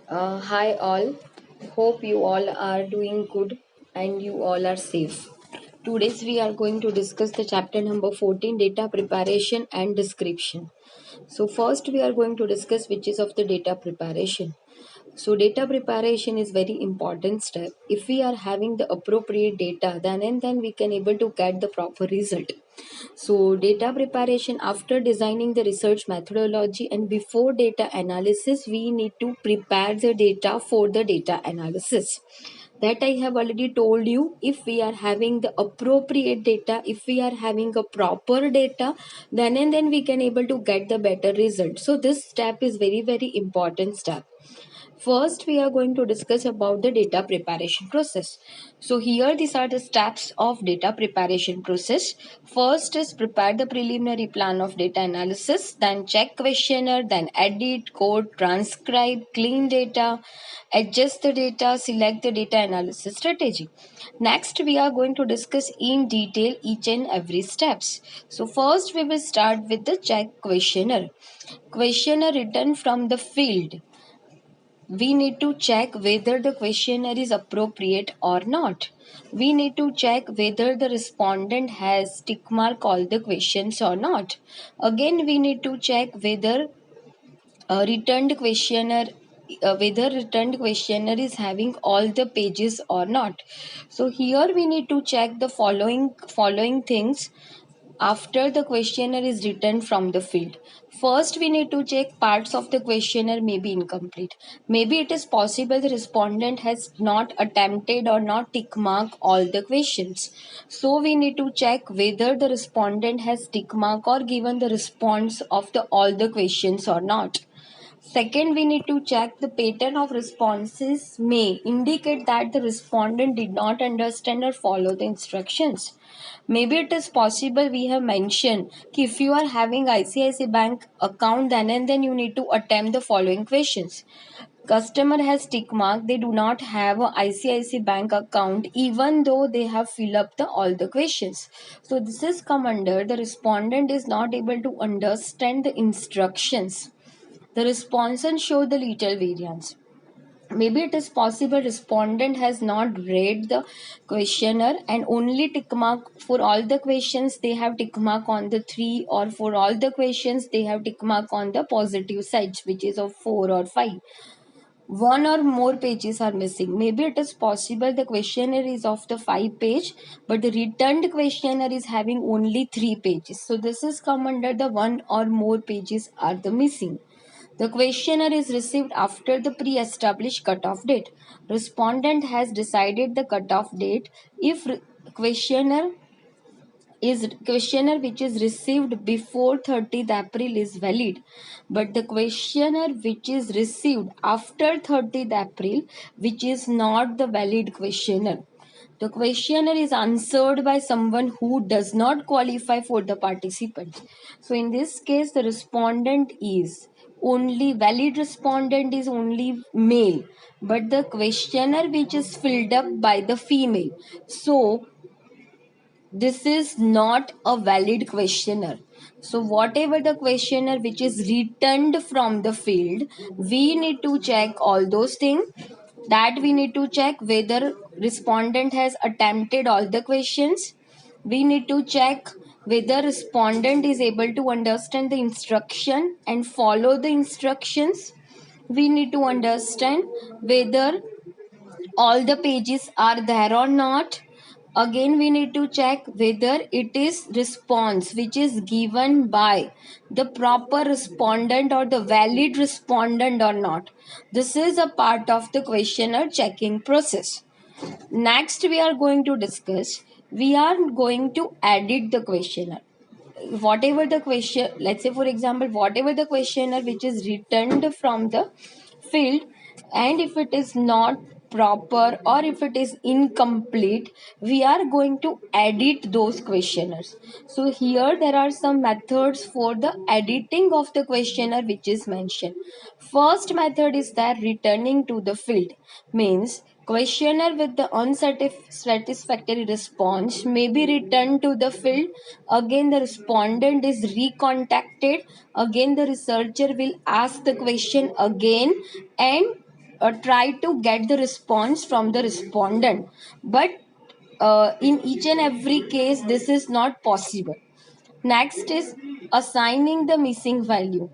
Hi all, hope you all are doing good and you all are safe. Today's we are going to discuss the chapter number 14, data preparation and description. So first we are going to discuss which is of the data preparation. So data preparation is very important step. If we are having the appropriate data, then we can able to get the proper result. So data preparation after designing the research methodology and before data analysis, we need to prepare the data for the data analysis. That I have already told you. If we are having the appropriate data, if we are having a proper data, then we can able to get the better result. So this step is very important step. First, we are going to discuss about the data preparation process. So here these are the steps of data preparation process. First is prepare the preliminary plan of data analysis, then check questionnaire, then edit, code, transcribe, clean data, adjust the data, select the data analysis strategy. Next, we are going to discuss in detail each and every steps. So first we will start with the check questionnaire. Questionnaire written from the field, we need to check whether the questionnaire is appropriate or not. We need to check whether the respondent has tick mark all the questions or not. Again, we need to check whether a returned questionnaire whether returned questionnaire is having all the pages or not. So here we need to check the following things after the questionnaire is written from the field. First, we need to check parts of the questionnaire may be incomplete. Maybe it is possible the respondent has not attempted or not tick mark all the questions. So we need to check whether the respondent has tick mark or given the response of the all the questions or not. Second, we need to check the pattern of responses may indicate that the respondent did not understand or follow the instructions. Maybe it is possible we have mentioned कि if you are having ICICI Bank account then and then you need to attempt the following questions. Customer has tick mark, they do not have a ICICI Bank account even though they have filled up all the questions. So this is come under the respondent is not able to understand the instructions. The respondents show the little variance. Maybe it is possible respondent has not read the questionnaire and only tick mark for all the questions they have tick mark on the 3, or for all the questions they have tick mark on the positive sides which is of 4 or 5. One or more pages are missing. Maybe it is possible the questionnaire is of the 5 page but the returned questionnaire is having only 3 pages. So this is come under the one or more pages are the missing. The questionnaire is received after the pre-established cutoff date. Respondent has decided the cutoff date if questionnaire questionnaire which is received before 30th April is valid, but the questionnaire which is received after 30th April, which is not the valid questionnaire. The questionnaire is answered by someone who does not qualify for the participant. So in this case, the respondent is only valid respondent is only male, but the questionnaire which is filled up by the female. So this is not a valid questionnaire. So whatever the questionnaire which is returned from the field, we need to check all those things, that we need to check whether respondent has attempted all the questions. We need to check whether respondent is able to understand the instruction and follow the instructions. We need to understand whether all the pages are there or not. Again, we need to check whether it is response which is given by the proper respondent or the valid respondent or not. This is a part of the questionnaire checking process. Next, we are going to discuss, we are going to edit the questionnaire. Whatever the question, let's say for example, whatever the questionnaire which is returned from the field, and if it is not proper or if it is incomplete, we are going to edit those questionnaires. So here there are some methods for the editing of the questionnaire which is mentioned. First method is that returning to the field, means questionnaire with the unsatisfactory response may be returned to the field. Again, the respondent is recontacted. Again, the researcher will ask the question again and try to get the response from the respondent, but in each and every case this is not possible. Next is assigning the missing value.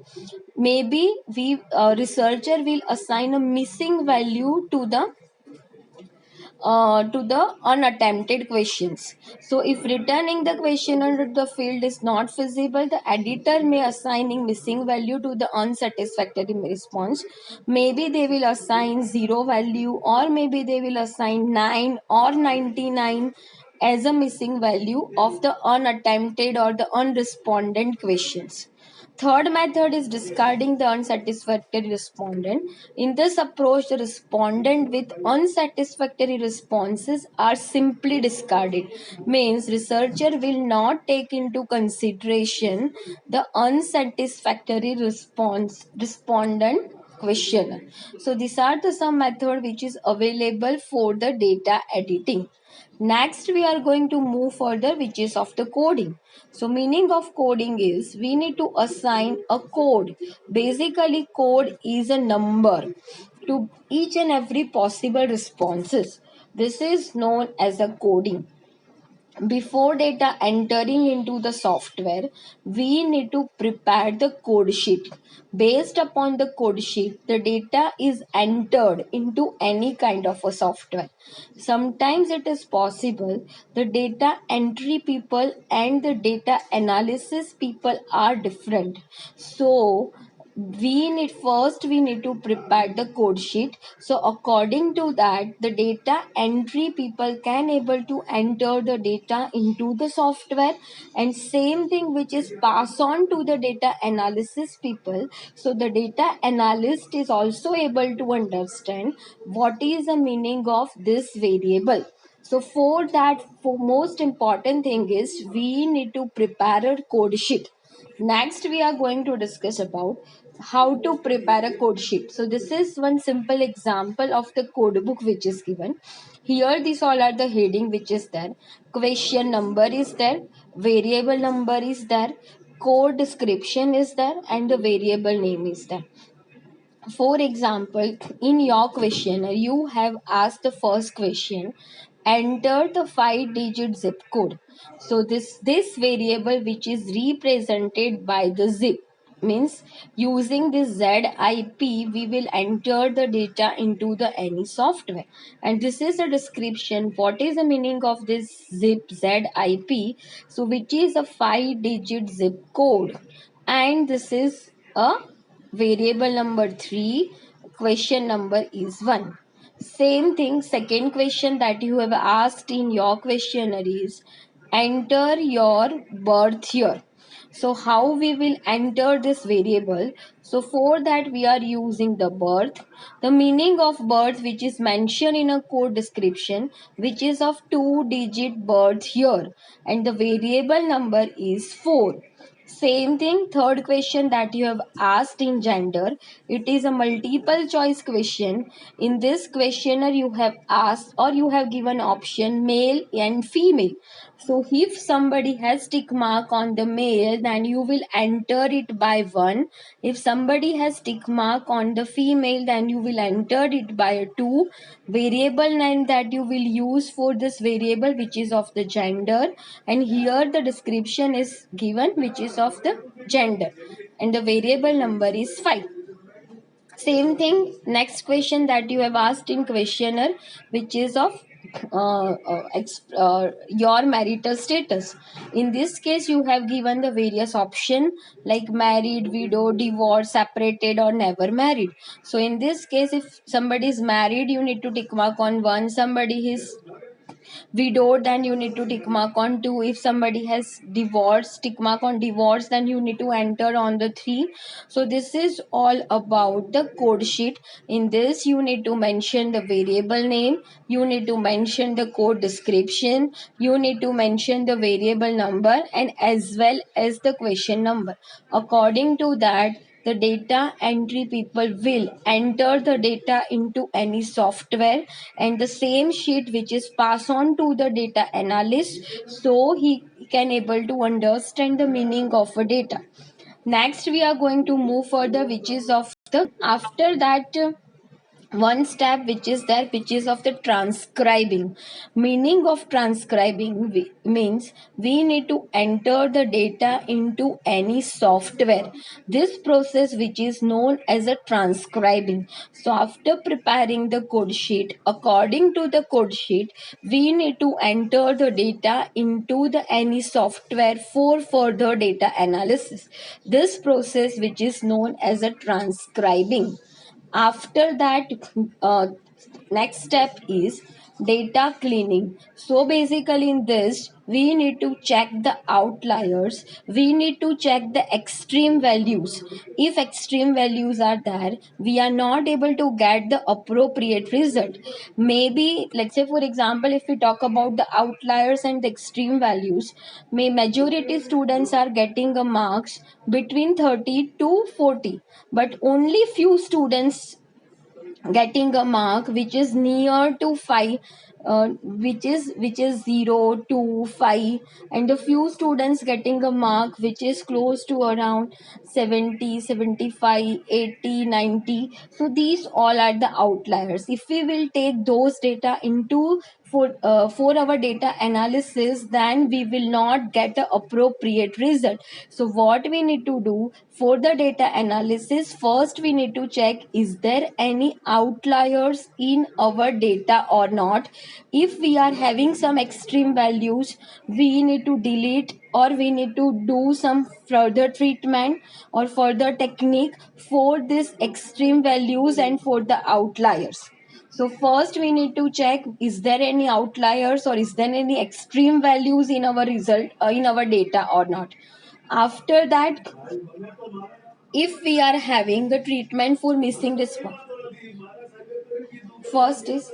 Maybe we researcher will assign a missing value to the unattempted questions. So if returning the question under the field is not feasible, the editor may assigning missing value to the unsatisfactory response. Maybe they will assign 0 value, or maybe they will assign 9 or 99 as a missing value of the unattempted or the unresponded questions. Third method is discarding the unsatisfactory respondent. In this approach, the respondent with unsatisfactory responses are simply discarded. Means researcher will not take into consideration the unsatisfactory respondent question. So these are the some method which is available for the data editing. Next, we are going to move further, which is of the coding. So, meaning of coding is we need to assign a code. Basically, code is a number to each and every possible responses. This is known as a coding. Before data entering into the software, we need to prepare the code sheet. Based upon the code sheet, the data is entered into any kind of a software. Sometimes it is possible the data entry people and the data analysis people are different. So we need to prepare the code sheet. So according to that, the data entry people can able to enter the data into the software, and same thing which is pass on to the data analysis people. So the data analyst is also able to understand what is the meaning of this variable. So for that, for most important thing is we need to prepare a code sheet. Next, we are going to discuss about how to prepare a code sheet. So this is one simple example of the code book which is given. Here, these all are the heading which is there. Question number is there. Variable number is there. Code description is there, and the variable name is there. For example, in your questionnaire, you have asked the first question, enter the 5-digit zip code. So this variable which is represented by the zip means using this ZIP we will enter the data into the any software, and this is a description what is the meaning of this ZIP. So which is a 5-digit zip code, and this is a variable number 3, question number is 1. Same thing, second question that you have asked in your questionnaire is enter your birth year. So how we will enter this variable? So for that we are using the birth, the meaning of birth which is mentioned in a code description, which is of 2-digit birth year, and the variable number is 4. Same thing, third question that you have asked in gender, it is a multiple choice question. In this questionnaire, you have asked or you have given option male and female. So if somebody has tick mark on the male, then you will enter it by 1. If somebody has tick mark on the female, then you will enter it by a 2. Variable name that you will use for this variable which is of the gender, and here the description is given which is of the gender, and the variable number is 5. Same thing, next question that you have asked in questionnaire which is of your marital status. In this case you have given the various option like married, widow, divorced, separated, or never married. So in this case, if somebody is married, you need to tick mark on 1. Somebody is widowed, then you need to tick mark on 2. If somebody has divorced, tick mark on divorce, then you need to enter on the 3. So this is all about the code sheet. In this you need to mention the variable name, you need to mention the code description, you need to mention the variable number, and as well as the question number. According to that, the data entry people will enter the data into any software, and the same sheet which is passed on to the data analyst, so he can able to understand the meaning of a data. Next we are going to move further, which is of the after that one step which is there, which is of the transcribing. Meaning of transcribing means we need to enter the data into any software. This process which is known as a transcribing. So after preparing the code sheet, according to the code sheet, we need to enter the data into the any software for further data analysis. This process which is known as a transcribing. After that, uh, next step is data cleaning. So basically in this we need to check the outliers, we need to check the extreme values. If extreme values are there, we are not able to get the appropriate result. Maybe let's say for example, if we talk about the outliers and the extreme values, may majority students are getting a marks between 30 to 40, but only few students getting a mark which is near to 5, which is 0 to 5, and a few students getting a mark which is close to around 70, 75, 80, 90. So these all are the outliers. If we will take those data into for our data analysis, then we will not get the appropriate result. So what we need to do for the data analysis, first we need to check is there any outliers in our data or not. If we are having some extreme values, we need to delete or we need to do some further treatment or further technique for this extreme values and for the outliers. So first we need to check is there any outliers or is there any extreme values in our result, in our data or not. After that, if we are having the treatment for missing response, first is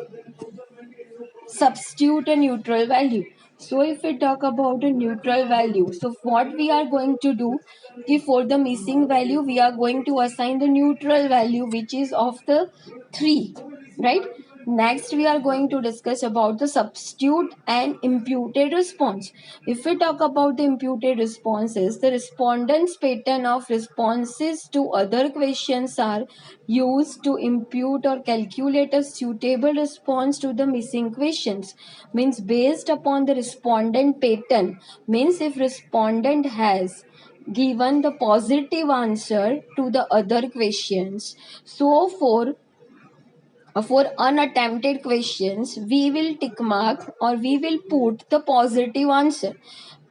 substitute a neutral value. So if we talk about a neutral value, so what we are going to do, for the missing value we are going to assign the neutral value which is of the 3, right? Next we are going to discuss about the substitute and imputed response. If we talk about the imputed responses, the respondents pattern of responses to other questions are used to impute or calculate a suitable response to the missing questions. Means based upon the respondent pattern, means if respondent has given the positive answer to the other questions, so for unattempted questions we will tick mark or we will put the positive answer.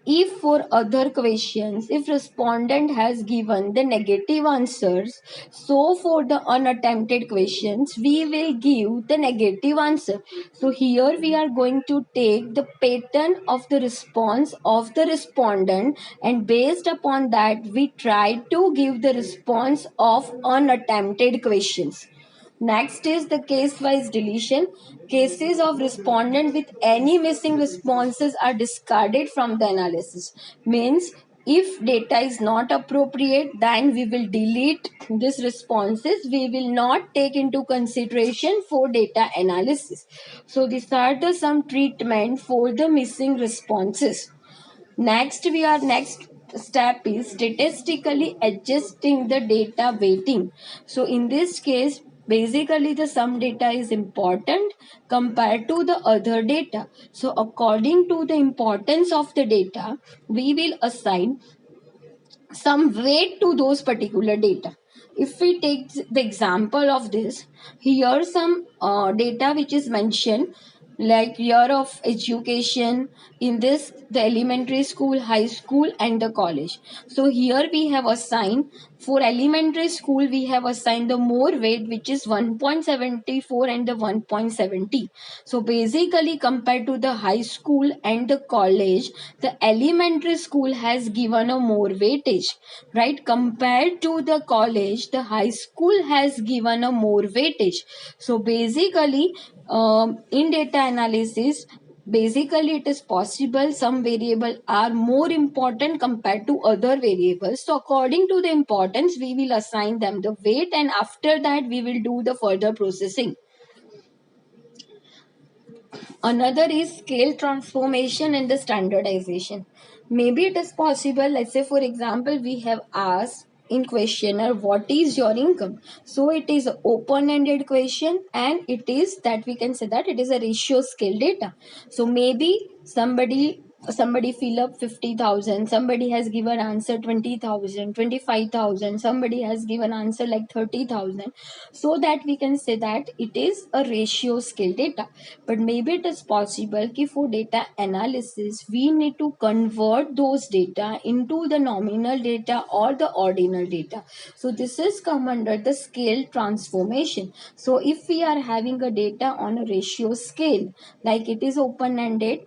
If for other questions, if respondent has given the negative answers, so for the unattempted questions we will give the negative answer. So here we are going to take the pattern of the response of the respondent, and based upon that we try to give the response of unattempted questions. Next is the case-wise deletion. Cases of respondent with any missing responses are discarded from the analysis. Means if data is not appropriate, then we will delete these responses. We will not take into consideration for data analysis. So these are the some treatment for the missing responses. Next step is statistically adjusting the data weighting. So in this case, basically the some data is important compared to the other data. So according to the importance of the data, we will assign some weight to those particular data. If we take the example of this, here some data which is mentioned like year of education, in this the elementary school, high school and the college. So here we have assigned for elementary school we have assigned the more weight which is 1.74 and the 1.70. So basically compared to the high school and the college, the elementary school has given a more weightage, right? Compared to the college, the high school has given a more weightage. So basically in data analysis, basically it is possible some variables are more important compared to other variables. So according to the importance we will assign them the weight, and after that we will do the further processing. Another is scale transformation and the standardization. Maybe it is possible, let's say for example we have asked in questionnaire what is your income. So it is open ended question, and it is that we can say that it is a ratio scale data. So maybe somebody fill up 50,000, somebody has given answer 20,000, 25,000, somebody has given answer like 30,000. So that we can say that it is a ratio scale data. But maybe it is possible कि for data analysis we need to convert those data into the nominal data or the ordinal data. So this is come under the scale transformation. So if we are having a data on a ratio scale, like it is open ended,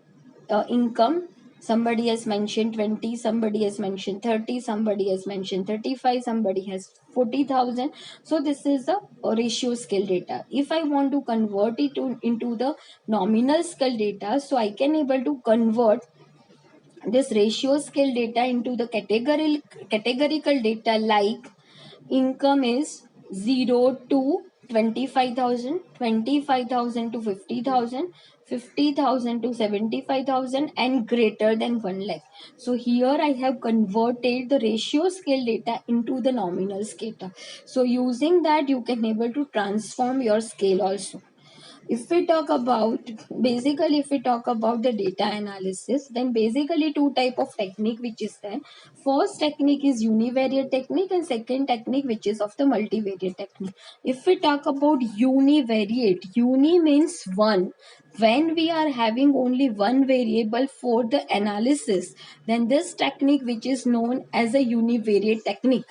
income, somebody has mentioned 20, somebody has mentioned 30, somebody has mentioned 35, somebody has 40,000. So this is the ratio scale data. If I want to convert it into the nominal scale data, so I can able to convert this ratio scale data into the categorical data, like income is 0 to 25,000, 25,000 to 50,000, 50,000 to 75,000, and greater than 1 lakh. So here I have converted the ratio scale data into the nominal scale. So using that you can able to transform your scale also. If we talk about, basically if we talk about the data analysis, then basically two type of technique which is there. First technique is univariate technique, and second technique which is of the multivariate technique. If we talk about univariate, uni means one. When we are having only one variable for the analysis, then this technique which is known as a univariate technique.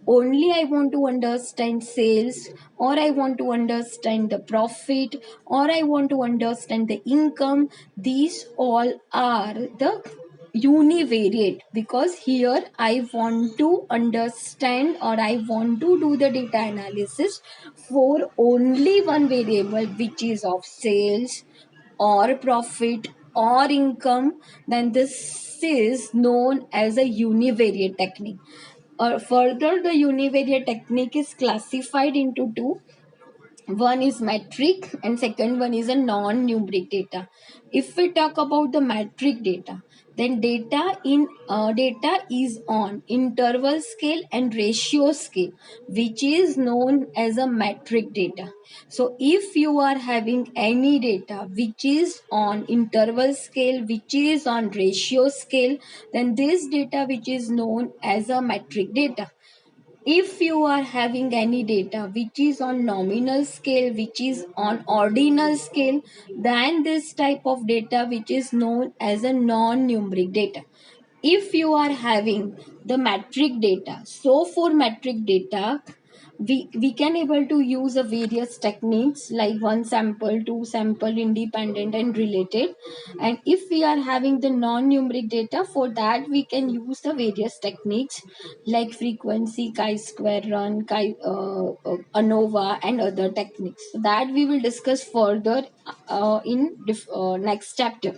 Only I want to understand sales, or I want to understand the profit, or I want to understand the income. These all are the univariate, because here I want to understand, or I want to do the data analysis for only one variable, which is of sales or profit or income. Then this is known as a univariate technique. Further, the univariate technique is classified into two. One is metric and second one is a non-numeric data. If we talk about the metric data, then data is on interval scale and ratio scale, which is known as a metric data. So if you are having any data which is on interval scale, which is on ratio scale, then this data which is known as a metric data. If you are having any data which is on nominal scale, which is on ordinal scale, then this type of data which is known as a non-numeric data. If you are having the metric data, so for metric data we can able to use a various techniques, like one sample, two sample, independent and related. And if we are having the non-numeric data, for that we can use the various techniques like frequency, chi-square, run, ANOVA, and other techniques. So that we will discuss further in next chapter.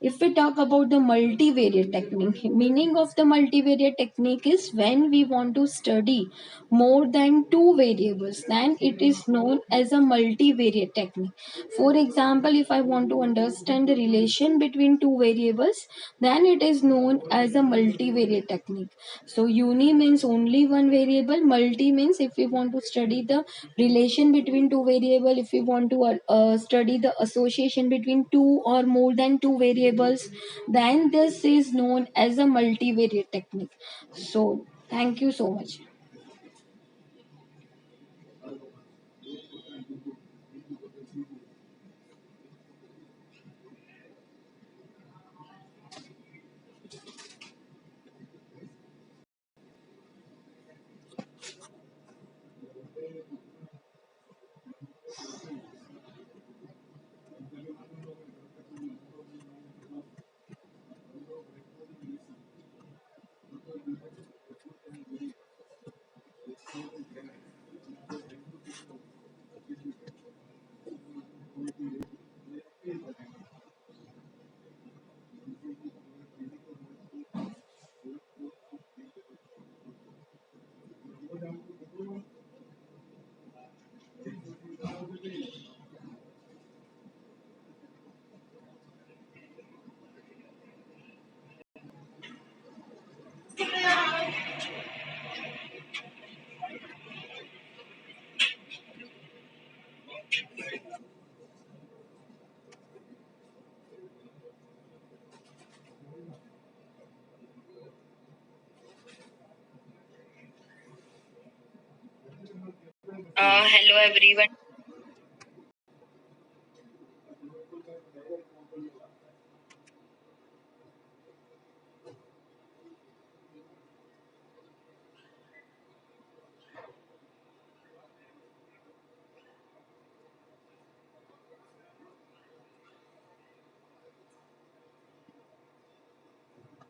If we talk about the multivariate technique, meaning of the multivariate technique is when we want to study more than two variables, then it is known as a multivariate technique. For example, if I want to understand the relation between two variables, then it is known as a multivariate technique. So uni means only one variable, multi means if we want to study the relation between two variable, if we want to study the association between two or more than two variables, then this is known as a multivariate technique. So thank you so much. Hello everyone.